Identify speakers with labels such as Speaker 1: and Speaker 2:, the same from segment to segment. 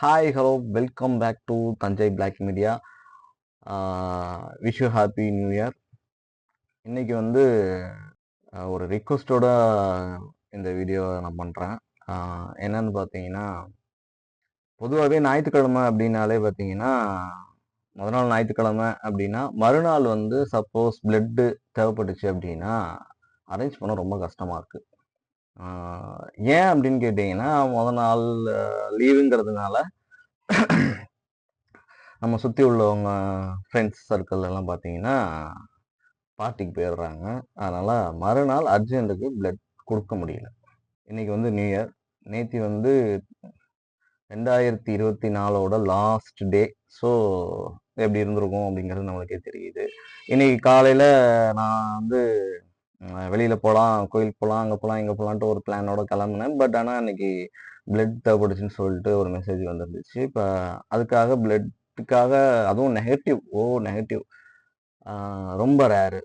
Speaker 1: Hi hello welcome back to Thanjai black media. Wish you happy new year. இன்னைக்கு வந்து ஒரு ரிக்வஸ்டோட இந்த வீடியோ நான் பண்ணுறேன். என்னன்னு பார்த்தீங்கன்னா, பொதுவாகவே ஞாயிற்றுக்கிழமை அப்படின்னாலே பார்த்தீங்கன்னா, முதல் நாள் ஞாயிற்றுக்கிழமை அப்படின்னா மறுநாள் வந்து சப்போஸ் பிளட்டு தேவைப்பட்டுச்சு அப்படின்னா அரேஞ்ச் பண்ண ரொம்ப கஷ்டமாக இருக்குது. ஏன் அப்படின்னு கேட்டிங்கன்னா, முதல் நாள் லீவுங்கிறதுனால நம்ம சுற்றி உள்ளவங்க ஃப்ரெண்ட்ஸ் சர்க்கிள் எல்லாம் பார்த்தீங்கன்னா பார்ட்டிக்கு போயிடுறாங்க. அதனால் மறுநாள் அர்ஜென்ட்டுக்கு பிளட் கொடுக்க முடியல. இன்றைக்கி வந்து நியூ இயர். நேற்று வந்து 2024 லாஸ்ட் டே. ஸோ எப்படி இருந்திருக்கும் அப்படிங்கிறது நம்மளுக்கே தெரியுது. இன்றைக்கி காலையில் நான் வந்து வெளியில் போகலாம், கோயிலுக்கு போகலாம், அங்கே போகலாம், இங்கே போகலான்ட்டு ஒரு பிளானோட கிளம்புனேன். பட் ஆனால் அன்றைக்கி பிளட் தேவைப்பட்டுச்சுன்னு சொல்லிட்டு ஒரு மெசேஜ் வந்துருந்துச்சு. இப்போ அதுக்காக பிளட்டுக்காக அதுவும் நெகட்டிவ் ரொம்ப ரேரு.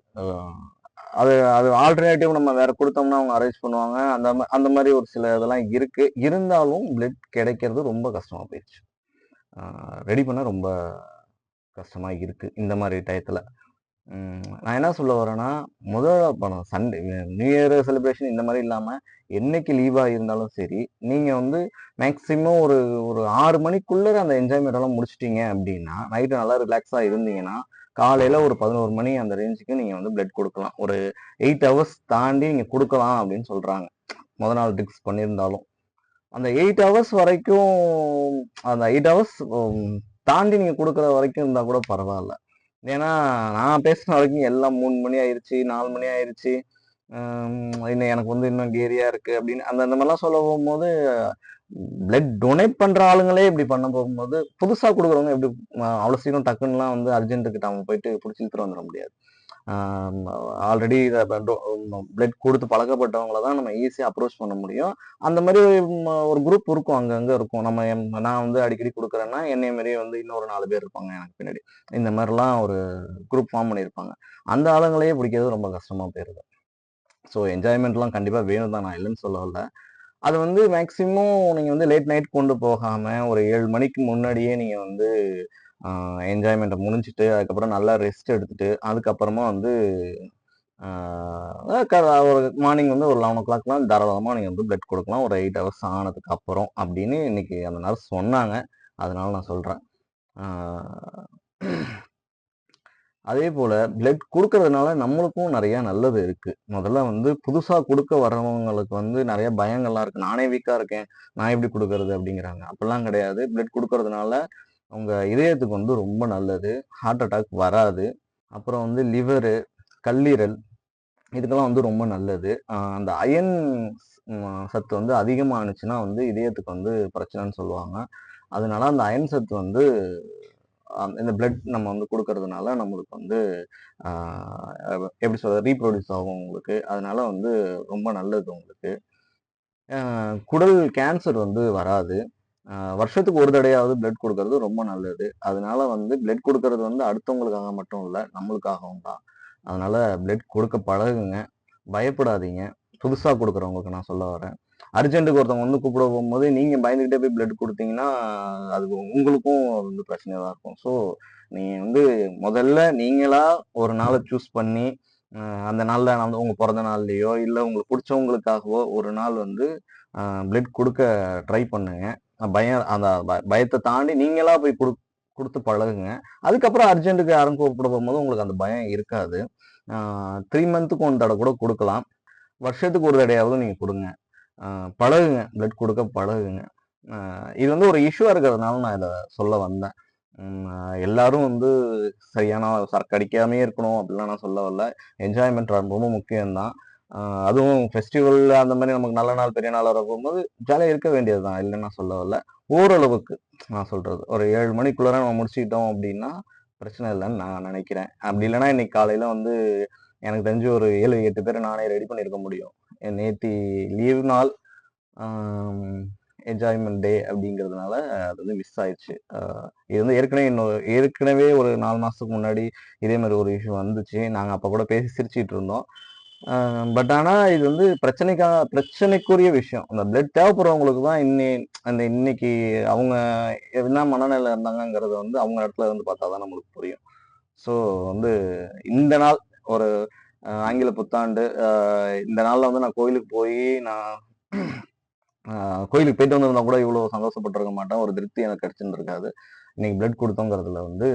Speaker 1: அது அது ஆல்டர்னேட்டிவ் நம்ம வேற கொடுத்தோம்னா அவங்க அரேஞ்ச் பண்ணுவாங்க. அந்த மாதிரி ஒரு சில இதெல்லாம் இருக்கு. இருந்தாலும் பிளட் கிடைக்கிறது ரொம்ப கஷ்டமா போயிடுச்சு. ரெடி பண்ண ரொம்ப கஷ்டமா இருக்கு இந்த மாதிரி டயத்துல. நான் என்ன சொல்ல வரேன்னா, பணம் சண்டே நியூ இயர் செலிப்ரேஷன் இந்த மாதிரி இல்லாம என்னைக்கு லீவா இருந்தாலும் சரி, நீங்க வந்து மேக்சிமம் ஒரு ஒரு 6 மணிக்குள்ள அந்த என்ஜாய்மெண்ட் எல்லாம் முடிச்சிட்டீங்க அப்படின்னா, நைட்டு நல்லா ரிலாக்ஸா இருந்தீங்கன்னா, காலையில ஒரு 11 மணி அந்த ரேஞ்சுக்கு நீங்க வந்து பிளட் கொடுக்கலாம். ஒரு 8 ஹவர்ஸ் தாண்டி நீங்க கொடுக்கலாம் அப்படின்னு சொல்றாங்க. முதல் நாள் டிக்ஸ் பண்ணியிருந்தாலும் அந்த 8 ஹவர்ஸ் வரைக்கும், அந்த 8 ஹவர்ஸ் தாண்டி நீங்க கொடுக்குற வரைக்கும் இருந்தா கூட பரவாயில்ல. ஏன்னா நான் பேசின வரைக்கும் எல்லாம் 3 மணி ஆயிருச்சு, 4 மணி ஆயிருச்சு, இன்னும் எனக்கு வந்து இன்னும் கேரியா இருக்கு அப்படின்னு அந்த அந்த மாதிரிலாம் சொல்ல போகும்போது, பிளட் டொனேட் பண்ற ஆளுங்களே இப்படி பண்ண போகும்போது, புதுசா கொடுக்குறவங்க எப்படி அவ்வளவு சீக்கிரம் டக்குன்னுலாம் வந்து அர்ஜென்ட்டுக்கு நம்ம போயிட்டு பிடிச்சி இழுத்துட்டு வந்துட முடியாது. ஆல்ரெடி பிளட் கொடுத்து பழக்கப்பட்டவங்கள தான் நம்ம ஈஸியாக அப்ரோச் பண்ண முடியும். அந்த மாதிரி ஒரு குரூப் இருக்கும், அங்கங்கே இருக்கும். நான் வந்து அடிக்கடி கொடுக்குறேன்னா என்னைய மாதிரியே வந்து இன்னொரு 4 பேர் இருப்பாங்க எனக்கு பின்னாடி. இந்த மாதிரிலாம் ஒரு குரூப் ஃபார்ம் பண்ணியிருப்பாங்க. அந்த ஆளுங்களையே பிடிக்கிறது ரொம்ப கஷ்டமா போயிருது. ஸோ என்ஜாய்மெண்ட்லாம் கண்டிப்பாக வேணும் தான், நான் இல்லைன்னு சொல்ல வரல. அது வந்து மேக்சிமம் நீங்கள் வந்து லேட் நைட் கொண்டு போகாமல் ஒரு 7 மணிக்கு முன்னாடியே நீங்கள் வந்து என்ஜாய்மெண்ட்டை முடிஞ்சிட்டு அதுக்கப்புறம் நல்லா ரெஸ்ட் எடுத்துட்டு அதுக்கப்புறமா வந்து ஒரு மார்னிங் வந்து ஒரு 11 o'clockலாம் தாராளமாக நீங்கள் வந்து பிளட் கொடுக்கலாம், ஒரு 8 ஹவர்ஸ் ஆனதுக்கு அப்புறம் அப்படின்னு இன்னைக்கு அந்த நர்ஸ் சொன்னாங்க. அதனால நான் சொல்கிறேன். அதே போல் பிளட் கொடுக்கறதுனால நம்மளுக்கும் நிறையா நல்லது இருக்குது. முதல்ல வந்து புதுசாக கொடுக்க வர்றவங்களுக்கு வந்து நிறைய பயங்கள்லாம் இருக்குது. நானே வீக்காக இருக்கேன், நான் எப்படி கொடுக்கறது அப்படிங்கிறாங்க. அப்படிலாம் கிடையாது. பிளட் கொடுக்கறதுனால உங்கள் இதயத்துக்கு வந்து ரொம்ப நல்லது. ஹார்ட் அட்டாக் வராது. அப்புறம் வந்து லிவரு, கல்லீரல் இதுக்கெல்லாம் வந்து ரொம்ப நல்லது. அந்த அயன் சத்து வந்து அதிகமானுச்சுன்னா வந்து இதயத்துக்கு வந்து பிரச்சனைன்னு சொல்லுவாங்க. அதனால அந்த அயன் சத்து வந்து இந்த பிளட் நம்ம வந்து கொடுக்கறதுனால நம்மளுக்கு வந்து எப்படி சொல்றது, ரீப்ரொடியூஸ் ஆகும் உங்களுக்கு. அதனால வந்து ரொம்ப நல்லது உங்களுக்கு. குடல் கேன்சர் வந்து வராது. வருஷத்துக்கு ஒரு தடையாவது பிளட் கொடுக்கறது ரொம்ப நல்லது. அதனால வந்து பிளட் கொடுக்கறது வந்து அடுத்தவங்களுக்காக மட்டும் இல்லை, நம்மளுக்காகவும் தான். அதனால பிளட் கொடுக்க பழகுங்க, பயப்படாதீங்க. புதுசா கொடுக்குறவங்களுக்கு நான் சொல்ல வரேன். அர்ஜென்ட்டுக்கு ஒருத்தவங்க வந்து கூப்பிட போகும்போது நீங்க பயந்துகிட்டே போய் பிளட் கொடுத்தீங்கன்னா அது உங்களுக்கும் வந்து பிரச்சனையா தான் இருக்கும். ஸோ நீங்க வந்து முதல்ல நீங்களா ஒரு நாளை சூஸ் பண்ணி அந்த நாள்ல வந்து உங்க பிறந்த நாள்லயோ இல்லை உங்களுக்கு பிடிச்சவங்களுக்காகவோ ஒரு நாள் வந்து பிளட் கொடுக்க ட்ரை பண்ணுங்க. அந்த பயத்தை தாண்டி நீங்களா போய் கொடுத்து பழகுங்க. அதுக்கப்புறம் அர்ஜென்ட்டுக்கு யாரும் கூப்பிட போகும்போது உங்களுக்கு அந்த பயம் இருக்காது. 3 மந்த்துக்கு ஒன் தடவை கூட கொடுக்கலாம். வருஷத்துக்கு ஒரு தடையாவது நீங்கள் கொடுங்க. பழகுங்க, பிளட் கொடுக்க பழகுங்க. இது வந்து ஒரு இஷ்யூவாக இருக்கிறதுனால நான் இதை சொல்ல வந்தேன். எல்லாரும் வந்து சரியான சரக்கு அடிக்காமே இருக்கணும் அப்படிலாம் நான் சொல்ல வரல. என்ஜாய்மெண்ட் ரொம்ப முக்கியம்தான். அதுவும் ஃபெஸ்டிவல் அந்த மாதிரி நமக்கு நல்ல நாள் பெரிய நாள் வர போகும்போது ஜாலியாக இருக்க வேண்டியது தான், இல்லைன்னு நான் சொல்ல வரல. ஓரளவுக்கு நான் சொல்றது ஒரு 7 மணிக்குள்ளார நம்ம முடிச்சுக்கிட்டோம் அப்படின்னா பிரச்சனை இல்லைன்னு நான் நினைக்கிறேன். அப்படி இல்லைன்னா இன்னைக்கு காலையில வந்து எனக்கு தெரிஞ்சு ஒரு 7-8 பேரை நானே ரெடி பண்ணியிருக்க முடியும். நேத்தி லீவ் நாள், என்ஜாய்மெண்ட் டே அப்படிங்கிறதுனால அது வந்து மிஸ் ஆயிடுச்சு. இது வந்து ஏற்கனவே ஒரு 4 மாசத்துக்கு முன்னாடி இதே மாதிரி ஒரு இஷ்யூ வந்துச்சு. நாங்கள் அப்போ கூட பேசி சிரிச்சிட்டு இருந்தோம். பட் ஆனா இது வந்து பிரச்சனைக்குரிய விஷயம். அந்த பிளட் தேவைப்படுறவங்களுக்கு தான் இன்னைக்கு அவங்க என்ன மனநிலையில இருந்தாங்கங்கிறத வந்து அவங்க இடத்துல இருந்து பார்த்தா தான் நம்மளுக்கு புரியும். ஸோ வந்து இந்த நாள் ஒரு ஆங்கில புத்தாண்டு இந்த நாள்ல வந்து நான் கோயிலுக்கு போயி நான் கோயிலுக்கு போயிட்டு வந்திருந்தா கூட இவ்வளோ சந்தோஷப்பட்டுருக்க மாட்டேன். ஒரு திருப்தி எனக்கு கிடைச்சிருந்திருக்காது. இன்னைக்கு பிளட் குடுத்தோங்கிறதுல வந்து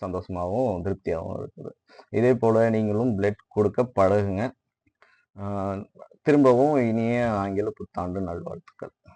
Speaker 1: சந்தோஷமாவும், திருப்தியாவும் இருக்குது. இதே போல நீங்களும் பிளட் கொடுக்க பழகுங்க. ஆ திரும்பவும் இனிய ஆங்கில புத்தாண்டு நல்வாழ்த்துக்கள்.